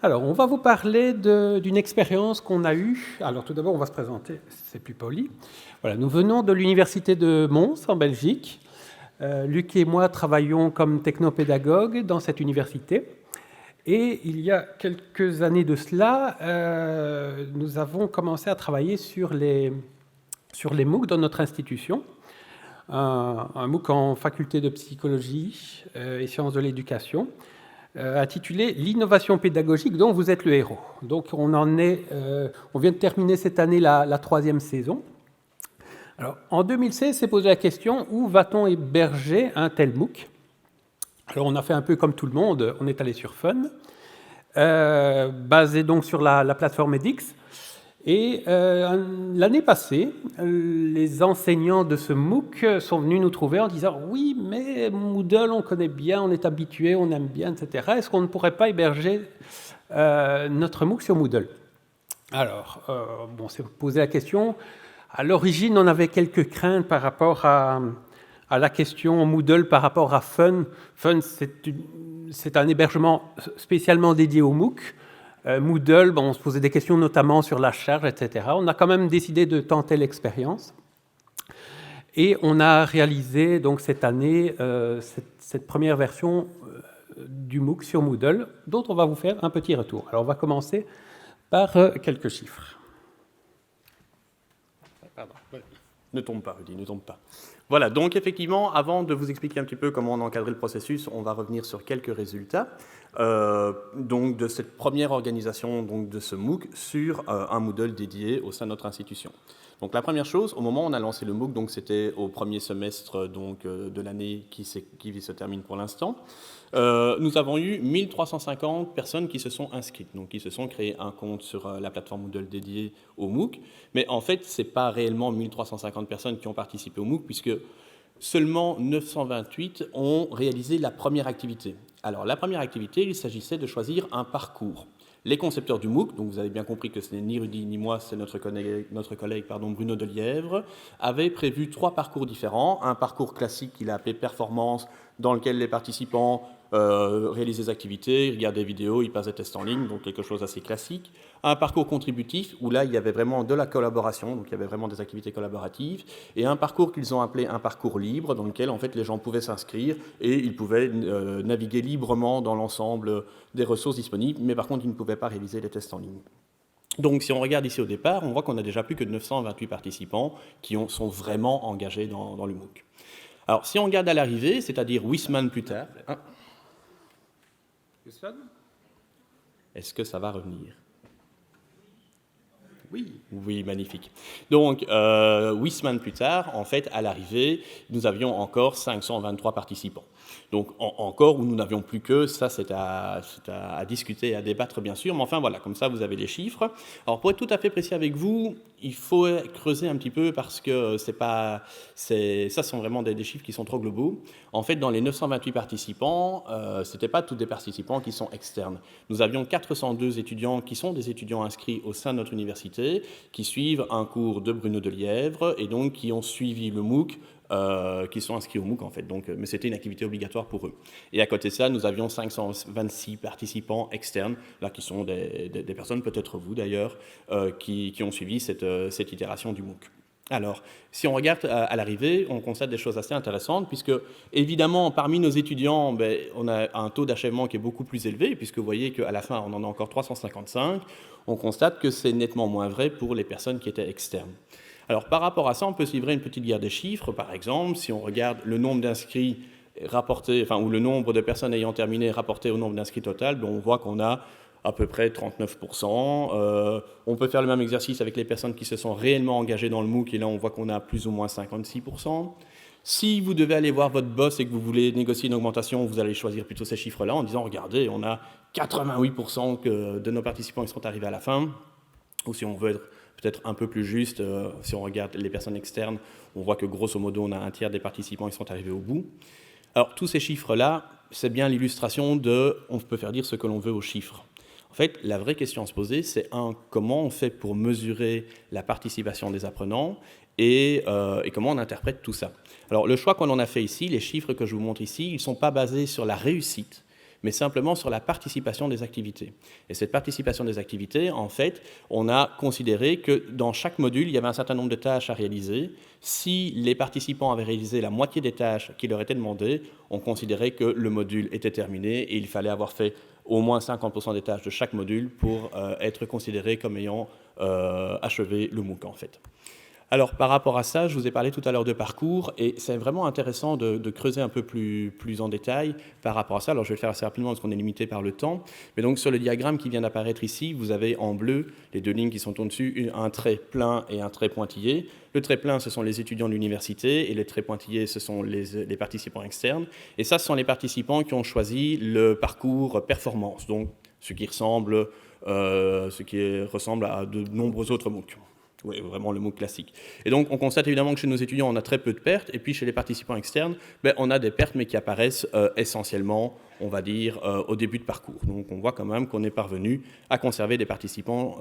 Alors, on va vous parler d'une expérience qu'on a eue. Alors, tout d'abord, on va se présenter, c'est plus poli. Voilà, nous venons de l'Université de Mons, en Belgique. Luc et moi travaillons comme technopédagogues dans cette université. Et il y a quelques années de cela, nous avons commencé à travailler sur les MOOC dans notre institution. Un MOOC en faculté de psychologie et sciences de l'éducation, intitulé L'innovation pédagogique dont vous êtes le héros. Donc on vient de terminer cette année la troisième saison. Alors, en 2016, s'est posé la question, où va-t-on héberger un tel MOOC? Alors on a fait un peu comme tout le monde, on est allé sur Fun, basé donc sur la plateforme edX. Et l'année passée, les enseignants de ce MOOC sont venus nous trouver en disant « Oui, mais Moodle, on connaît bien, on est habitué, on aime bien, etc. Est-ce qu'on ne pourrait pas héberger notre MOOC sur Moodle ?» Alors, on s'est posé la question. À l'origine, on avait quelques craintes par rapport à la question Moodle par rapport à Fun. Fun, c'est un hébergement spécialement dédié au MOOC. Moodle, on se posait des questions notamment sur la charge, etc. On a quand même décidé de tenter l'expérience. Et on a réalisé donc cette année cette première version du MOOC sur Moodle, dont on va vous faire un petit retour. Alors on va commencer par quelques chiffres. Pardon. Ne tombe pas, Rudy, ne tombe pas. Voilà, donc effectivement, avant de vous expliquer un petit peu comment on a encadré le processus, on va revenir sur quelques résultats donc de cette première organisation donc de ce MOOC sur un Moodle dédié au sein de notre institution. Donc la première chose, au moment où on a lancé le MOOC, donc c'était au premier semestre donc, de l'année qui se termine pour l'instant, nous avons eu 1350 personnes qui se sont inscrites, donc qui se sont créées un compte sur la plateforme Moodle dédiée au MOOC. Mais en fait, ce n'est pas réellement 1350 personnes qui ont participé au MOOC, puisque seulement 928 ont réalisé la première activité. Alors la première activité, il s'agissait de choisir un parcours. Les concepteurs du MOOC, donc vous avez bien compris que ce n'est ni Rudy ni moi, c'est notre collègue Bruno Delièvre, avaient prévu 3 parcours différents. Un parcours classique qu'il a appelé Performance, dans lequel les participants réalisent des activités, ils regardent des vidéos, ils passent des tests en ligne, donc quelque chose d'assez classique. Un parcours contributif, où là, il y avait vraiment de la collaboration, donc il y avait vraiment des activités collaboratives. Et un parcours qu'ils ont appelé un parcours libre, dans lequel, en fait, les gens pouvaient s'inscrire et ils pouvaient naviguer librement dans l'ensemble des ressources disponibles, mais par contre, ils ne pouvaient pas réaliser les tests en ligne. Donc, si on regarde ici au départ, on voit qu'on a déjà plus que 928 participants qui sont vraiment engagés dans le MOOC. Alors, si on regarde à l'arrivée, c'est-à-dire 8 semaines plus tard... Est-ce que ça va revenir? Oui, magnifique. Donc, 8 semaines plus tard, en fait, à l'arrivée, nous avions encore 523 participants. Donc, encore où nous n'avions plus que, ça c'est à discuter et à débattre bien sûr, mais enfin voilà, comme ça vous avez les chiffres. Alors pour être tout à fait précis avec vous, il faut creuser un petit peu parce que ça sont vraiment des chiffres qui sont trop globaux. En fait, dans les 928 participants, ce n'étaient pas tous des participants qui sont externes. Nous avions 402 étudiants qui sont des étudiants inscrits au sein de notre université, qui suivent un cours de Bruno Delièvre et donc qui ont suivi le MOOC, qui sont inscrits au MOOC en fait, donc, mais c'était une activité obligatoire pour eux. Et à côté de ça, nous avions 526 participants externes, là qui sont des personnes, peut-être vous d'ailleurs, qui ont suivi cette itération du MOOC. Alors, si on regarde à l'arrivée, on constate des choses assez intéressantes, puisque évidemment, parmi nos étudiants, on a un taux d'achèvement qui est beaucoup plus élevé, puisque vous voyez qu'à la fin, on en a encore 355. On constate que c'est nettement moins vrai pour les personnes qui étaient externes. Alors, par rapport à ça, on peut se livrer une petite guerre des chiffres. Par exemple, si on regarde le nombre d'inscrits rapporté, ou le nombre de personnes ayant terminé rapporté au nombre d'inscrits total, on voit qu'on a à peu près 39%. On peut faire le même exercice avec les personnes qui se sont réellement engagées dans le MOOC, et là, on voit qu'on a plus ou moins 56%. Si vous devez aller voir votre boss et que vous voulez négocier une augmentation, vous allez choisir plutôt ces chiffres-là en disant, regardez, on a 88% de nos participants qui sont arrivés à la fin. Ou si on veut être peut-être un peu plus juste, si on regarde les personnes externes, on voit que grosso modo, on a un tiers des participants qui sont arrivés au bout. Alors, tous ces chiffres-là, c'est bien l'illustration de « on peut faire dire ce que l'on veut aux chiffres ». En fait, la vraie question à se poser, c'est comment on fait pour mesurer la participation des apprenants et comment on interprète tout ça. Alors, le choix qu'on en a fait ici, les chiffres que je vous montre ici, ils ne sont pas basés sur la réussite, mais simplement sur la participation des activités. Et cette participation des activités, en fait, on a considéré que dans chaque module, il y avait un certain nombre de tâches à réaliser. Si les participants avaient réalisé la moitié des tâches qui leur étaient demandées, on considérait que le module était terminé et il fallait avoir fait au moins 50% des tâches de chaque module pour être considéré comme ayant achevé le MOOC, en fait. Alors, par rapport à ça, je vous ai parlé tout à l'heure de parcours, et c'est vraiment intéressant de creuser un peu plus en détail par rapport à ça. Alors, je vais le faire assez rapidement parce qu'on est limité par le temps. Mais donc, sur le diagramme qui vient d'apparaître ici, vous avez en bleu les deux lignes qui sont au-dessus, un trait plein et un trait pointillé. Le trait plein, ce sont les étudiants de l'université, et les traits pointillés, ce sont les participants externes. Et ça, ce sont les participants qui ont choisi le parcours performance, donc ce qui ressemble à de nombreux autres MOOC. Oui, vraiment le MOOC classique. Et donc, on constate évidemment que chez nos étudiants, on a très peu de pertes, et puis chez les participants externes, on a des pertes, mais qui apparaissent essentiellement, on va dire, au début de parcours. Donc, on voit quand même qu'on est parvenu à conserver des participants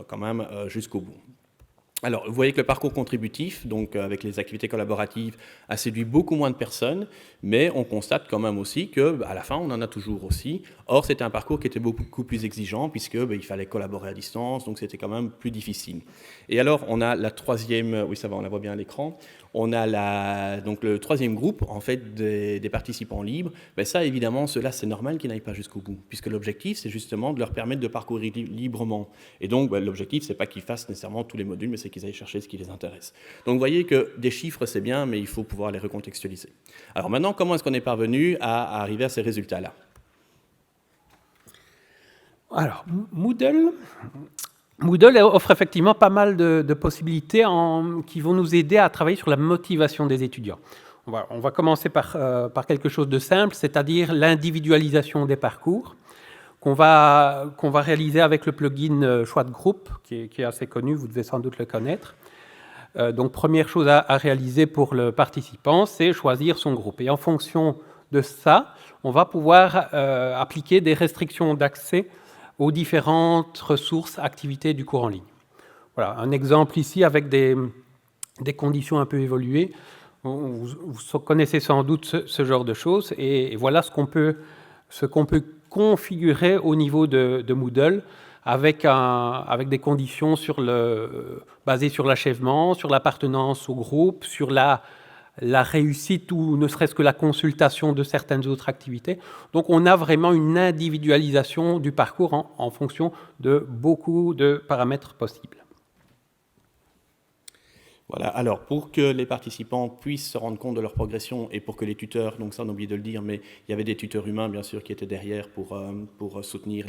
quand même jusqu'au bout. Alors, vous voyez que le parcours contributif, donc avec les activités collaboratives, a séduit beaucoup moins de personnes, mais on constate quand même aussi qu'à la fin, on en a toujours aussi. Or, c'était un parcours qui était beaucoup plus exigeant, puisque il fallait collaborer à distance, donc c'était quand même plus difficile. Et alors, on a la troisième, oui ça va, on la voit bien à l'écran, on a donc le troisième groupe, en fait, des participants libres. Ça, évidemment, ceux-là, c'est normal qu'ils n'aillent pas jusqu'au bout, puisque l'objectif, c'est justement de leur permettre de parcourir librement. Et donc, l'objectif, c'est pas qu'ils fassent nécessairement tous les modules, mais c'est qu'ils aillent chercher ce qui les intéresse. Donc, vous voyez que des chiffres, c'est bien, mais il faut pouvoir les recontextualiser. Alors maintenant, comment est-ce qu'on est parvenu à arriver à ces résultats-là? Alors, Moodle offre effectivement pas mal de possibilités qui vont nous aider à travailler sur la motivation des étudiants. On va commencer par quelque chose de simple, c'est-à-dire l'individualisation des parcours qu'on va réaliser avec le plugin Choix de groupe, qui est assez connu, vous devez sans doute le connaître. Donc, première chose à réaliser pour le participant, c'est choisir son groupe. Et en fonction de ça, on va pouvoir appliquer des restrictions d'accès aux différentes ressources, activités du cours en ligne. Voilà, un exemple ici avec des conditions un peu évoluées. Vous connaissez sans doute ce genre de choses, et voilà ce qu'on peut configurer au niveau de Moodle avec des conditions basées sur l'achèvement, sur l'appartenance au groupe, sur la réussite ou ne serait-ce que la consultation de certaines autres activités. Donc on a vraiment une individualisation du parcours en fonction de beaucoup de paramètres possibles. Voilà, alors pour que les participants puissent se rendre compte de leur progression et pour que les tuteurs, donc ça on a oublié de le dire, mais il y avait des tuteurs humains bien sûr qui étaient derrière pour soutenir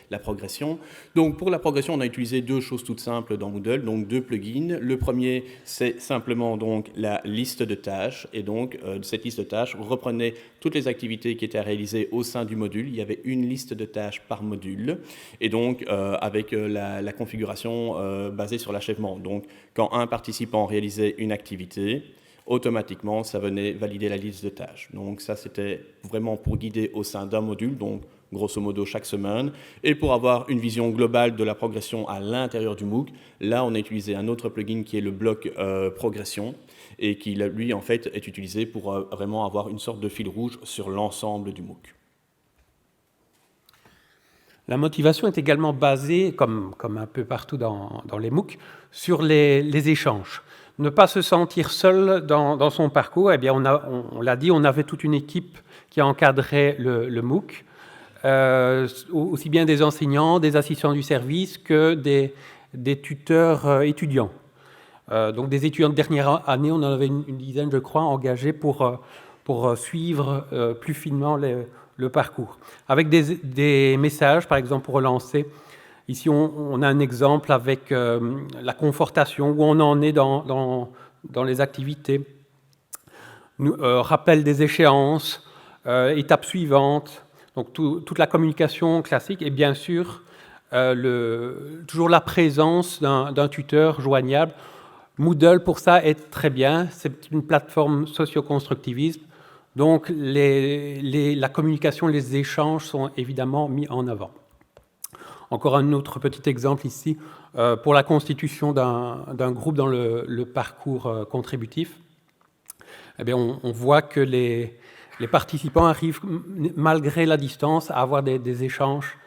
la progression. Donc pour la progression, on a utilisé deux choses toutes simples dans Moodle, donc deux plugins. Le premier, c'est simplement donc la liste de tâches, et donc cette liste de tâches reprenait toutes les activités qui étaient réalisées au sein du module. Il y avait une liste de tâches par module, et donc avec la configuration basée sur l'achèvement. Donc quand un participant réalisait une activité, automatiquement, ça venait valider la liste de tâches. Donc ça, c'était vraiment pour guider au sein d'un module, donc grosso modo chaque semaine. Et pour avoir une vision globale de la progression à l'intérieur du MOOC, là, on a utilisé un autre plugin qui est le bloc progression, et qui, lui, en fait, est utilisé pour vraiment avoir une sorte de fil rouge sur l'ensemble du MOOC. La motivation est également basée, comme un peu partout dans les MOOC, sur les échanges. Ne pas se sentir seul dans son parcours, eh bien on l'a dit, on avait toute une équipe qui encadrait le MOOC, aussi bien des enseignants, des assistants du service que des tuteurs étudiants. Donc des étudiants de dernière année, on en avait une dizaine, je crois, engagés pour suivre plus finement le parcours. Avec des messages, par exemple, pour relancer. Ici, on a un exemple avec la confortation, où on en est dans les activités. Rappel des échéances, étape suivante, donc toute la communication classique, et bien sûr, toujours la présence d'un tuteur joignable. Moodle, pour ça, est très bien. C'est une plateforme socio-constructivisme. Donc, la communication, les échanges sont évidemment mis en avant. Encore un autre petit exemple ici, pour la constitution d'un groupe dans le parcours contributif. Eh bien, on voit que les participants arrivent, malgré la distance, à avoir des échanges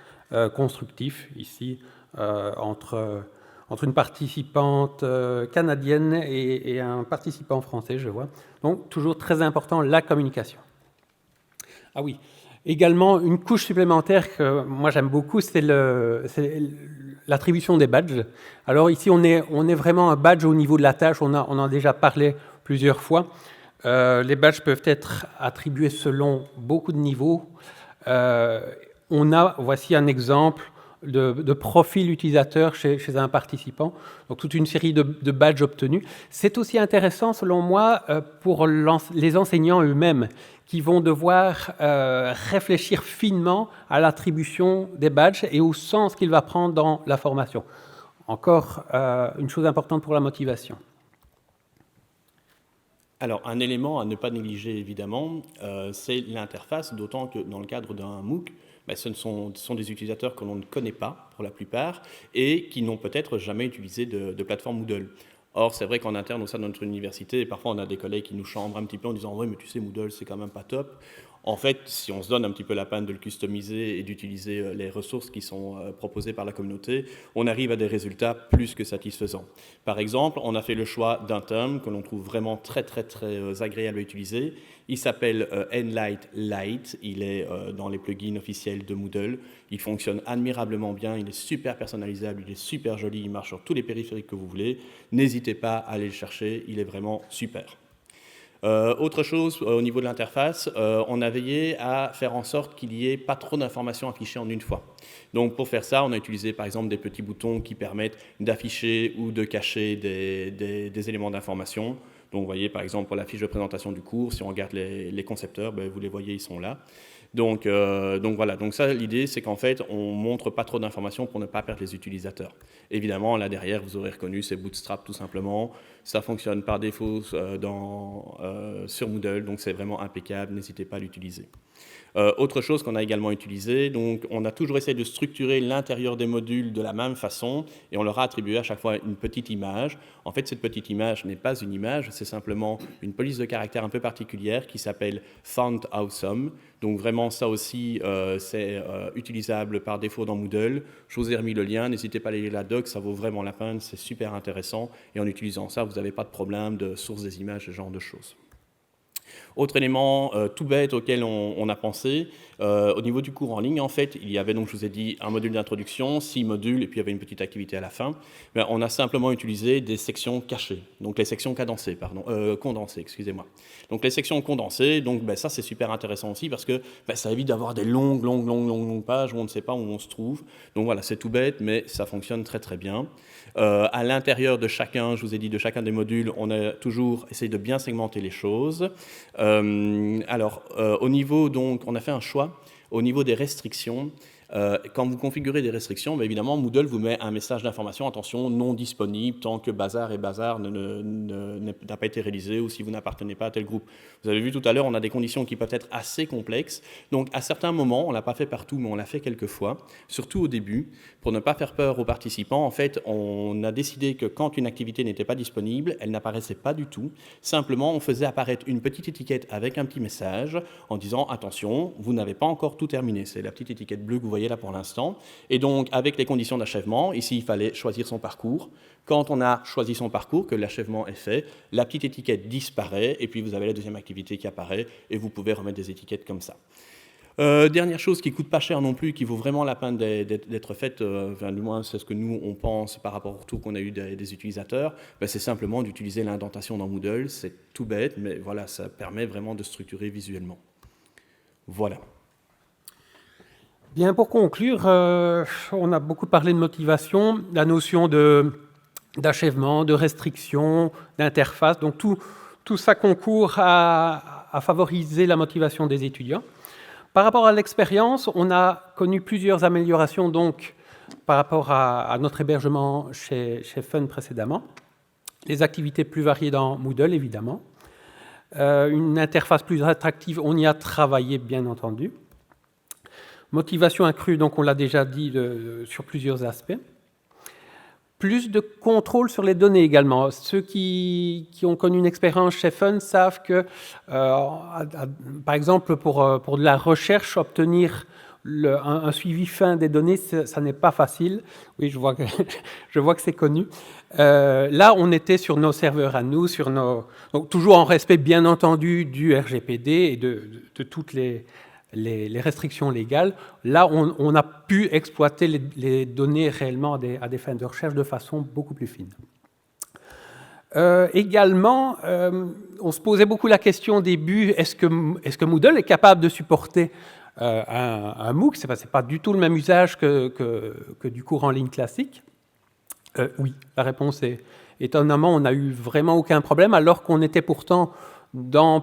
constructifs, ici, entre une participante canadienne et un participant français, je vois. Donc, toujours très important, la communication. Ah oui, également, une couche supplémentaire que moi j'aime beaucoup, c'est l'attribution des badges. Alors ici, on est vraiment un badge au niveau de la tâche, on en a déjà parlé plusieurs fois. Les badges peuvent être attribués selon beaucoup de niveaux. Voici un exemple de profil utilisateur chez un participant, donc toute une série de badges obtenus. C'est aussi intéressant, selon moi, pour les enseignants eux-mêmes, qui vont devoir réfléchir finement à l'attribution des badges et au sens qu'il va prendre dans la formation. Encore une chose importante pour la motivation. Alors, un élément à ne pas négliger, évidemment, c'est l'interface, d'autant que dans le cadre d'un MOOC, ce sont des utilisateurs que l'on ne connaît pas, pour la plupart, et qui n'ont peut-être jamais utilisé de plateforme Moodle. Or, c'est vrai qu'en interne, au sein de notre université, parfois on a des collègues qui nous chambrent un petit peu en disant « Ouais, mais tu sais, Moodle, c'est quand même pas top ». En fait, si on se donne un petit peu la peine de le customiser et d'utiliser les ressources qui sont proposées par la communauté, on arrive à des résultats plus que satisfaisants. Par exemple, on a fait le choix d'un terme que l'on trouve vraiment très agréable à utiliser. Il s'appelle Nlight Lite. Il est dans les plugins officiels de Moodle. Il fonctionne admirablement bien. Il est super personnalisable. Il est super joli. Il marche sur tous les périphériques que vous voulez. N'hésitez pas à aller le chercher. Il est vraiment super. Autre chose, au niveau de l'interface, on a veillé à faire en sorte qu'il n'y ait pas trop d'informations affichées en une fois. Donc pour faire ça, on a utilisé par exemple des petits boutons qui permettent d'afficher ou de cacher des éléments d'information. Donc vous voyez par exemple pour la fiche de présentation du cours, si on regarde les concepteurs, vous les voyez, ils sont là. Donc voilà, donc ça l'idée c'est qu'en fait on montre pas trop d'informations pour ne pas perdre les utilisateurs. Évidemment là derrière vous aurez reconnu c'est Bootstrap tout simplement, ça fonctionne par défaut sur Moodle, donc c'est vraiment impeccable, n'hésitez pas à l'utiliser. Autre chose qu'on a également utilisé, donc on a toujours essayé de structurer l'intérieur des modules de la même façon et on leur a attribué à chaque fois une petite image. En fait, cette petite image n'est pas une image, c'est simplement une police de caractère un peu particulière qui s'appelle Font Awesome. Donc vraiment, ça aussi, c'est utilisable par défaut dans Moodle. Je vous ai remis le lien, n'hésitez pas à aller lire la doc, ça vaut vraiment la peine, c'est super intéressant. Et en utilisant ça, vous n'avez pas de problème de source des images, ce genre de choses. Autre élément tout bête auquel on a pensé, au niveau du cours en ligne, en fait, il y avait, donc je vous ai dit, un module d'introduction, 6 modules, et puis il y avait une petite activité à la fin. On a simplement utilisé des sections cachées, donc les sections condensées, excusez-moi. Donc les sections condensées, donc ça c'est super intéressant aussi parce que ça évite d'avoir des longues pages où on ne sait pas où on se trouve. Donc voilà, c'est tout bête, mais ça fonctionne très bien. À l'intérieur de chacun, je vous ai dit, de chacun des modules, on a toujours essayé de bien segmenter les choses. Au niveau, donc, on a fait un choix au niveau des restrictions. Quand vous configurez des restrictions, évidemment, Moodle vous met un message d'information, attention, non disponible tant que bazar n'a pas été réalisé ou si vous n'appartenez pas à tel groupe. Vous avez vu tout à l'heure, on a des conditions qui peuvent être assez complexes. Donc, à certains moments, on ne l'a pas fait partout, mais on l'a fait quelques fois, surtout au début. Pour ne pas faire peur aux participants, en fait, on a décidé que quand une activité n'était pas disponible, elle n'apparaissait pas du tout. Simplement, on faisait apparaître une petite étiquette avec un petit message en disant « Attention, vous n'avez pas encore tout terminé ». C'est la petite étiquette bleue que vous voyez là pour l'instant. Et donc, avec les conditions d'achèvement, ici, il fallait choisir son parcours. Quand on a choisi son parcours, que l'achèvement est fait, la petite étiquette disparaît et puis vous avez la deuxième activité qui apparaît et vous pouvez remettre des étiquettes comme ça. Dernière chose qui ne coûte pas cher non plus, qui vaut vraiment la peine d'être faite, du moins c'est ce que nous on pense par rapport au retour qu'on a eu des utilisateurs, c'est simplement d'utiliser l'indentation dans Moodle. C'est tout bête, mais voilà, ça permet vraiment de structurer visuellement. Voilà. Bien, pour conclure, on a beaucoup parlé de motivation, la notion d'achèvement, de restriction, d'interface, donc tout ça concourt à favoriser la motivation des étudiants. Par rapport à l'expérience, on a connu plusieurs améliorations donc, par rapport à notre hébergement chez Fun précédemment. Les activités plus variées dans Moodle, évidemment. Une interface plus attractive, on y a travaillé, bien entendu. Motivation accrue, donc on l'a déjà dit sur plusieurs aspects. plus de contrôle sur les données également. Ceux qui ont connu une expérience chez Fun savent que, par exemple, pour de la recherche, obtenir un suivi fin des données, ça n'est pas facile. Oui, je vois que, je vois que c'est connu. Là, on était sur nos serveurs à nous, donc toujours en respect, bien entendu, du RGPD et de toutes les restrictions légales. Là, on a pu exploiter les données réellement à des fins de recherche de façon beaucoup plus fine. Également, on se posait beaucoup la question au début, est-ce que Moodle est capable de supporter un MOOC? Ce n'est pas du tout le même usage que du cours en ligne classique. Oui, la réponse est étonnamment, on n'a eu vraiment aucun problème, alors qu'on était pourtant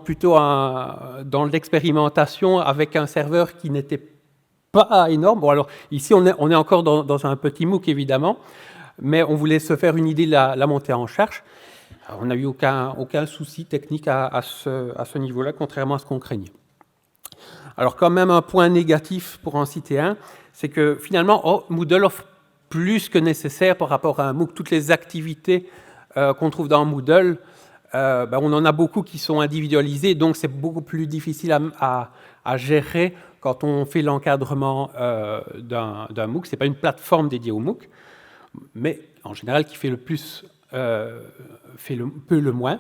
plutôt dans l'expérimentation avec un serveur qui n'était pas énorme. Bon, alors ici, on est encore dans un petit MOOC, évidemment, mais on voulait se faire une idée de la montée en charge. Alors, on n'a eu aucun souci technique à ce niveau-là, contrairement à ce qu'on craignait. Alors, quand même, un point négatif, pour en citer un, c'est que finalement, Moodle offre plus que nécessaire par rapport à un MOOC. Toutes les activités qu'on trouve dans Moodle, on en a beaucoup qui sont individualisées, donc c'est beaucoup plus difficile à gérer quand on fait l'encadrement d'un MOOC. Ce n'est pas une plateforme dédiée au MOOC, mais en général, qui fait le plus peut le moins,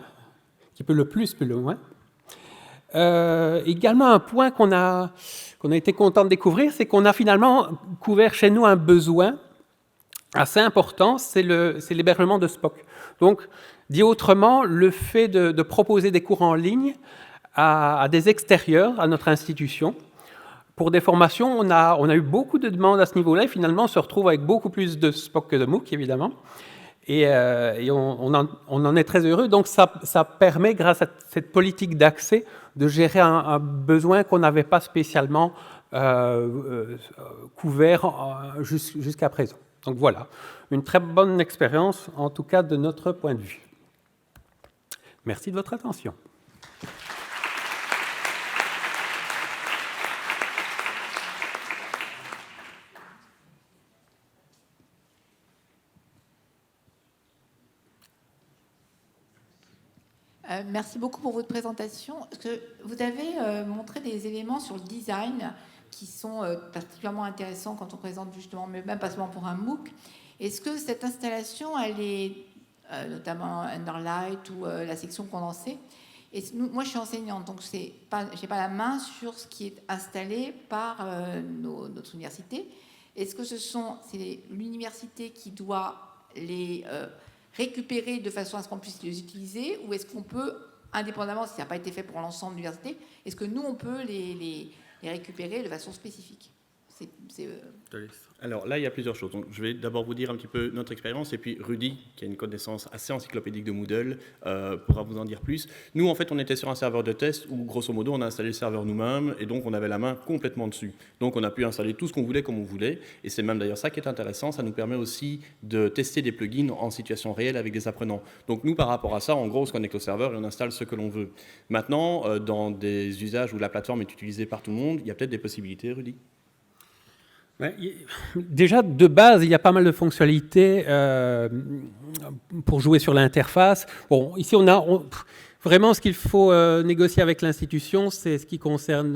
qui peut le plus peut le moins. Également, un point qu'on a été content de découvrir, c'est qu'on a finalement couvert chez nous un besoin assez important, c'est l'hébergement de Spock. Donc, dit autrement, le fait de proposer des cours en ligne à des extérieurs, à notre institution. Pour des formations, on a eu beaucoup de demandes à ce niveau-là, et finalement, on se retrouve avec beaucoup plus de Spock que de MOOC, évidemment. Et on en est très heureux. Donc, ça permet, grâce à cette politique d'accès, de gérer un besoin qu'on n'avait pas spécialement couvert jusqu'à présent. Donc voilà, une très bonne expérience, en tout cas de notre point de vue. Merci de votre attention. Merci beaucoup pour votre présentation. Vous avez montré des éléments sur le design qui sont particulièrement intéressants quand on présente justement, même pas seulement pour un MOOC. Est-ce que cette installation, elle est notamment Underlight ou la section condensée, moi je suis enseignante, donc je n'ai pas la main sur ce qui est installé par notre université. Est-ce que c'est l'université qui doit les récupérer de façon à ce qu'on puisse les utiliser, ou est-ce qu'on peut, indépendamment, si ça n'a pas été fait pour l'ensemble de l'université, est-ce que nous, on peut les récupérer de façon spécifique? Alors là, il y a plusieurs choses. Donc, je vais d'abord vous dire un petit peu notre expérience, et puis Rudy, qui a une connaissance assez encyclopédique de Moodle, pourra vous en dire plus. Nous, en fait, on était sur un serveur de test où, grosso modo, on a installé le serveur nous-mêmes, et donc on avait la main complètement dessus. Donc on a pu installer tout ce qu'on voulait comme on voulait, et c'est même d'ailleurs ça qui est intéressant, ça nous permet aussi de tester des plugins en situation réelle avec des apprenants. Donc nous, par rapport à ça, en gros, on se connecte au serveur et on installe ce que l'on veut. Maintenant, dans des usages où la plateforme est utilisée par tout le monde, il y a peut-être des possibilités, Rudy? Déjà, de base, il y a pas mal de fonctionnalités pour jouer sur l'interface. Bon, ici, vraiment ce qu'il faut négocier avec l'institution, c'est ce qui concerne,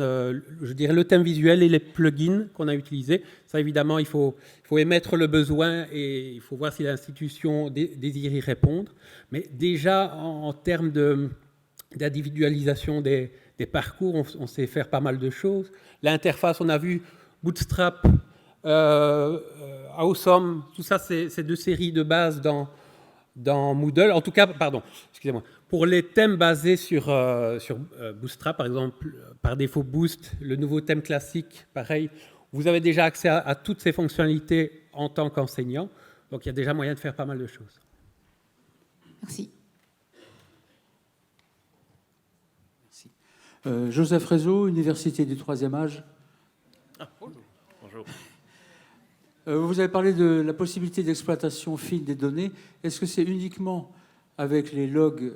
je dirais, le thème visuel et les plugins qu'on a utilisés. Ça, évidemment, il faut émettre le besoin et il faut voir si l'institution désire y répondre. Mais déjà, en termes d'individualisation des parcours, on sait faire pas mal de choses. L'interface, on a vu Bootstrap, Awesome, tout ça, c'est deux séries de base dans Moodle. En tout cas, pardon, excusez-moi. Pour les thèmes basés sur Bootstrap, par exemple, par défaut Boost, le nouveau thème classique, pareil, vous avez déjà accès à toutes ces fonctionnalités en tant qu'enseignant. Donc, il y a déjà moyen de faire pas mal de choses. Merci. Merci. Joseph Rézeau, Université du Troisième Âge. Ah, bonjour. Bonjour. Vous avez parlé de la possibilité d'exploitation fine des données. Est-ce que c'est uniquement avec les logs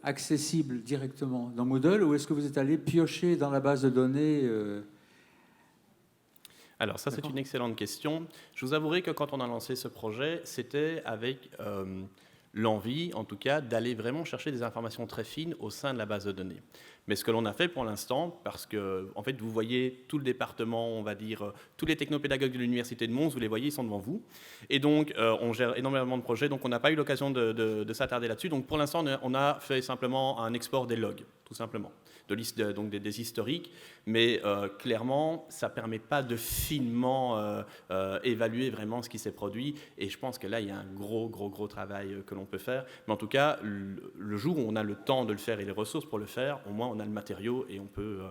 accessibles directement dans Moodle, ou est-ce que vous êtes allé piocher dans la base de données Alors ça, c'est D'accord. une excellente question. Je vous avouerai que quand on a lancé ce projet, c'était avec l'envie, en tout cas, d'aller vraiment chercher des informations très fines au sein de la base de données. Mais ce que l'on a fait pour l'instant, parce que, en fait, vous voyez tout le département, on va dire, tous les technopédagogues de l'Université de Mons, vous les voyez, ils sont devant vous. Et donc, on gère énormément de projets, donc on n'a pas eu l'occasion de s'attarder là-dessus. Donc, pour l'instant, on a fait simplement un export des logs, tout simplement, donc des historiques. Mais clairement, ça ne permet pas de finement évaluer vraiment ce qui s'est produit. Et je pense que là, il y a un gros travail que l'on peut faire. Mais en tout cas, le jour où on a le temps de le faire et les ressources pour le faire, au moins on a le matériau et on peut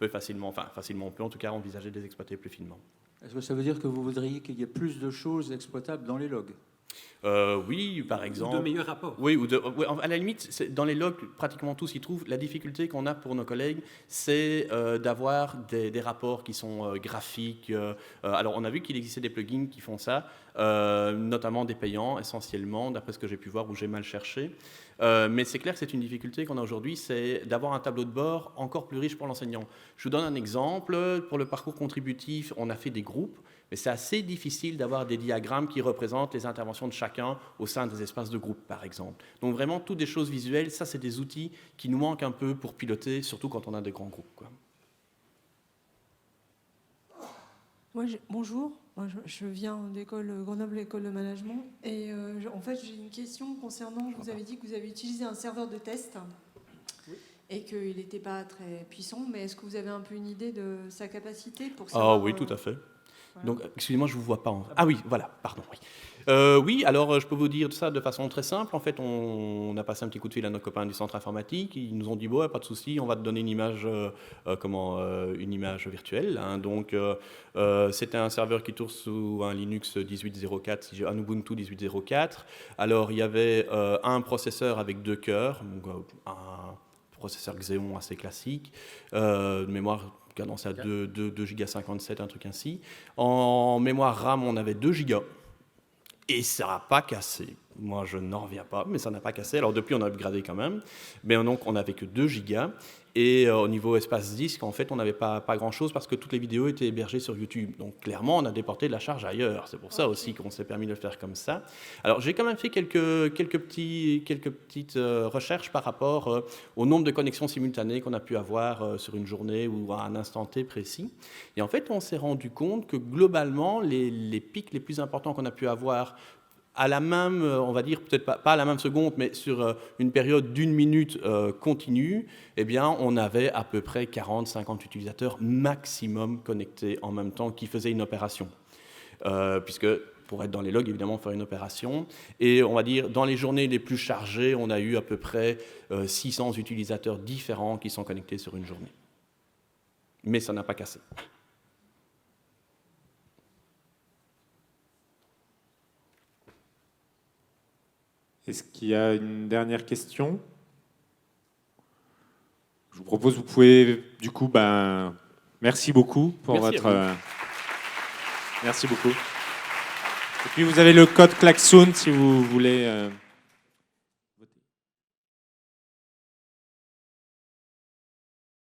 facilement, on peut en tout cas envisager de les exploiter plus finement. Est-ce que ça veut dire que vous voudriez qu'il y ait plus de choses exploitables dans les logs? Oui, par exemple. Ou de meilleurs rapports. Oui, à la limite, dans les logs, pratiquement tout s'y trouve. La difficulté qu'on a pour nos collègues, c'est d'avoir des rapports qui sont graphiques. Alors, on a vu qu'il existait des plugins qui font ça, notamment des payants, essentiellement, d'après ce que j'ai pu voir, où j'ai mal cherché. Mais c'est clair que c'est une difficulté qu'on a aujourd'hui, c'est d'avoir un tableau de bord encore plus riche pour l'enseignant. Je vous donne un exemple. Pour le parcours contributif, on a fait des groupes, mais c'est assez difficile d'avoir des diagrammes qui représentent les interventions de chacun au sein des espaces de groupe, par exemple. Donc vraiment, toutes des choses visuelles, ça, c'est des outils qui nous manquent un peu pour piloter, surtout quand on a des grands groupes, quoi. Bonjour, moi, je viens d'école Grenoble École de Management et en fait j'ai une question concernant, vous avez dit que vous avez utilisé un serveur de test et qu'il n'était pas très puissant, mais est-ce que vous avez un peu une idée de sa capacité pour savoir, Ah oui, tout à fait. voilà. Donc, excusez-moi, je ne vous vois pas. Ah oui, voilà, pardon. Oui. Oui, alors je peux vous dire ça de façon très simple. En fait, on a passé un petit coup de fil à nos copains du centre informatique. Ils nous ont dit, bon, pas de souci, on va te donner une image, une image virtuelle. Hein. Donc, c'était un serveur qui tourne sous un Linux 18.04, un Ubuntu 18.04. Alors, il y avait un processeur avec 2 cœurs, donc, un processeur Xeon assez classique, mémoire cadencé à 2 Go 57, un truc ainsi. En mémoire RAM, on avait 2 Go. Et ça n'a pas cassé. Moi, je n'en reviens pas, mais ça n'a pas cassé. Alors, depuis, on a upgradé quand même. Mais donc, on n'avait que 2 gigas. Et au niveau espace disque, en fait, on n'avait pas grand-chose parce que toutes les vidéos étaient hébergées sur YouTube. Donc, clairement, on a déporté de la charge ailleurs. C'est pour ça aussi qu'on s'est permis de le faire comme ça. Alors, j'ai quand même fait quelques petites recherches par rapport au nombre de connexions simultanées qu'on a pu avoir sur une journée ou à un instant T précis. Et en fait, on s'est rendu compte que globalement, les pics les plus importants qu'on a pu avoir à la même, on va dire, peut-être pas à la même seconde, mais sur une période d'1 minute continue, eh bien, on avait à peu près 40-50 utilisateurs maximum connectés en même temps qui faisaient une opération. Puisque, pour être dans les logs, évidemment, faire une opération. Et on va dire, dans les journées les plus chargées, on a eu à peu près 600 utilisateurs différents qui sont connectés sur une journée. Mais ça n'a pas cassé. Est-ce qu'il y a une dernière question? Je vous propose, vous pouvez, du coup, merci beaucoup pour votre... Merci beaucoup. Et puis, vous avez le code Klaxoon si vous voulez...